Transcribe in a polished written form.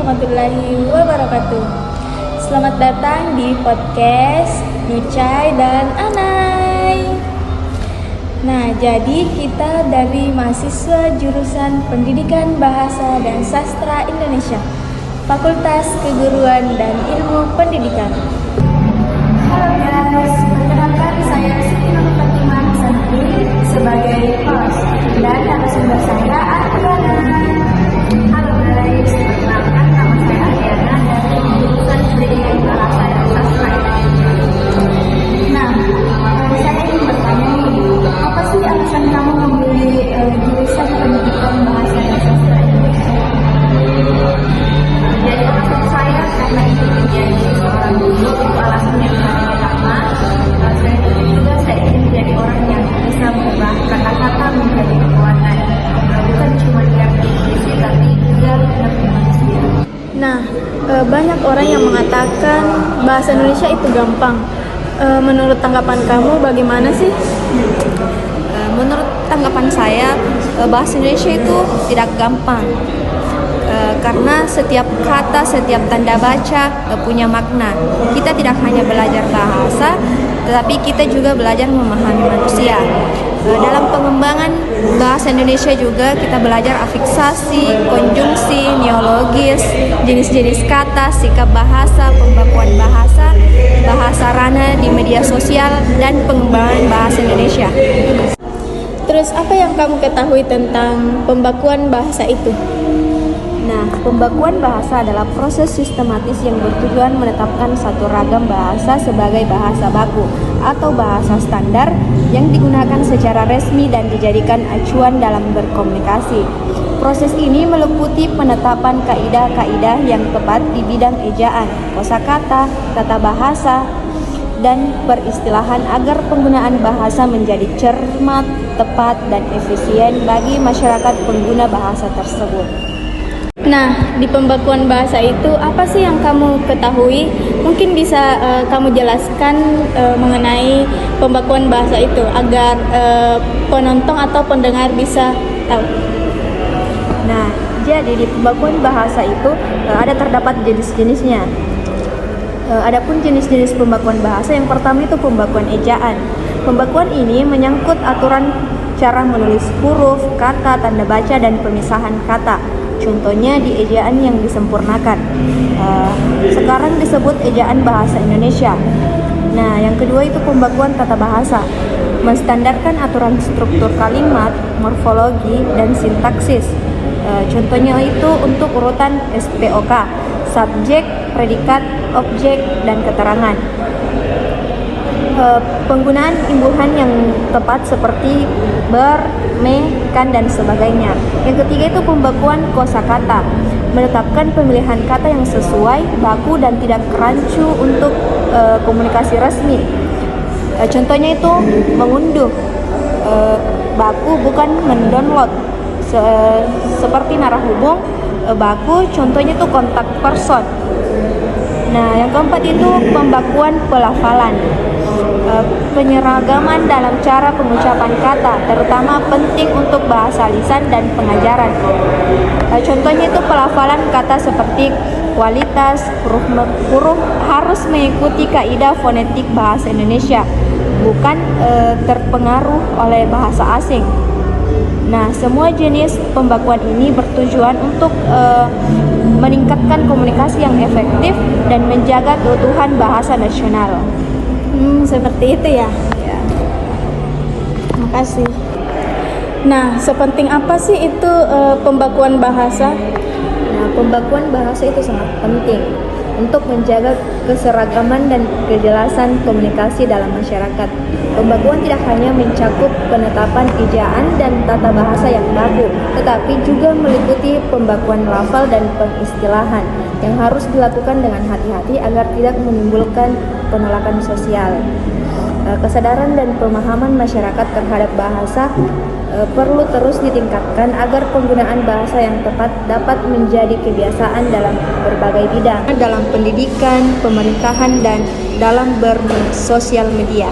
warahmatullahi wabarakatuh. Selamat datang di podcast Nucai dan Anai. Nah, jadi kita dari mahasiswa jurusan Pendidikan Bahasa dan Sastra Indonesia, Fakultas Keguruan dan Ilmu Pendidikan. Halo guys, perkenalkan saya Siti Nur Fatimah Santri sebagai host dan narasumber saya Adriana. Halo guys, perkenalkan nama saya Adriana dari jurusan Pendidikan Bahasa dan Sastra Indonesia. Nah, saya ingin bertanya nih, apa sih alasan kamu memilih jurusan Pendidikan Bahasa dan Sastra Indonesia? Jadi alasan saya karena itu menjadi seorang guru, itu alasan yang pertama. Selain itu juga saya ingin menjadi orang yang bisa mengubah kata-kata menjadi kekuatan, bukan cuma yang diisi tapi juga lebih manusia. Nah, banyak orang yang mengatakan bahasa Indonesia itu gampang. Menurut tanggapan kamu bagaimana sih? Menurut tanggapan saya, bahasa Indonesia itu tidak gampang. Karena setiap kata, setiap tanda baca punya makna. Kita tidak hanya belajar bahasa, tetapi kita juga belajar memahami manusia. Dalam pengembangan bahasa Indonesia juga kita belajar afiksasi, konjungsi, neologis, jenis-jenis kata, sikap bahasa, pembakuan bahasa, bahasa ranah di media sosial, dan pengembangan bahasa Indonesia. Terus apa yang kamu ketahui tentang pembakuan bahasa itu? Nah, pembakuan bahasa adalah proses sistematis yang bertujuan menetapkan satu ragam bahasa sebagai bahasa baku atau bahasa standar yang digunakan secara resmi dan dijadikan acuan dalam berkomunikasi. Proses ini meliputi penetapan kaidah-kaidah yang tepat di bidang ejaan, kosakata, tata bahasa, dan peristilahan agar penggunaan bahasa menjadi cermat, tepat, dan efisien bagi masyarakat pengguna bahasa tersebut. Nah, di pembakuan bahasa itu apa sih yang kamu ketahui? Mungkin bisa kamu jelaskan mengenai pembakuan bahasa itu agar penonton atau pendengar bisa tahu. Nah, jadi di pembakuan bahasa itu ada terdapat jenis-jenisnya. Adapun jenis-jenis pembakuan bahasa, yang pertama itu pembakuan ejaan. Pembakuan ini menyangkut aturan cara menulis huruf, kata, tanda baca, dan pemisahan kata. Contohnya di ejaan yang disempurnakan. Sekarang disebut ejaan bahasa Indonesia. Nah, yang kedua itu pembakuan tata bahasa. Menstandarkan aturan struktur kalimat, morfologi, dan sintaksis. Contohnya itu untuk urutan SPOK, subjek, predikat, objek, dan keterangan. Penggunaan imbuhan yang tepat seperti ber, me, kan, dan sebagainya. Yang ketiga itu pembakuan kosakata, menetapkan pemilihan kata yang sesuai, baku, dan tidak rancu untuk komunikasi resmi. Contohnya itu mengunduh, baku bukan mendownload. Seperti narah hubung, baku contohnya itu kontak person. Nah, yang keempat itu pembakuan pelafalan. Penyeragaman dalam cara pengucapan kata, terutama penting untuk bahasa lisan dan pengajaran. Contohnya itu pelafalan kata seperti kualitas, huruf harus mengikuti kaidah fonetik bahasa Indonesia, bukan terpengaruh oleh bahasa asing. Nah, semua jenis pembakuan ini bertujuan untuk meningkatkan komunikasi yang efektif dan menjaga keutuhan bahasa nasional. Seperti itu ya. Terima kasih. Nah, sepenting apa sih itu pembakuan bahasa? Nah, pembakuan bahasa itu sangat penting untuk menjaga keseragaman dan kejelasan komunikasi dalam masyarakat. Pembakuan tidak hanya mencakup penetapan ejaan dan tata bahasa yang baku, tetapi juga meliputi pembakuan lafal dan pengistilahan yang harus dilakukan dengan hati-hati agar tidak menimbulkan penolakan sosial. Kesadaran dan pemahaman masyarakat terhadap bahasa perlu terus ditingkatkan agar penggunaan bahasa yang tepat dapat menjadi kebiasaan dalam berbagai bidang, dalam pendidikan, pemerintahan, dan dalam bersosial media.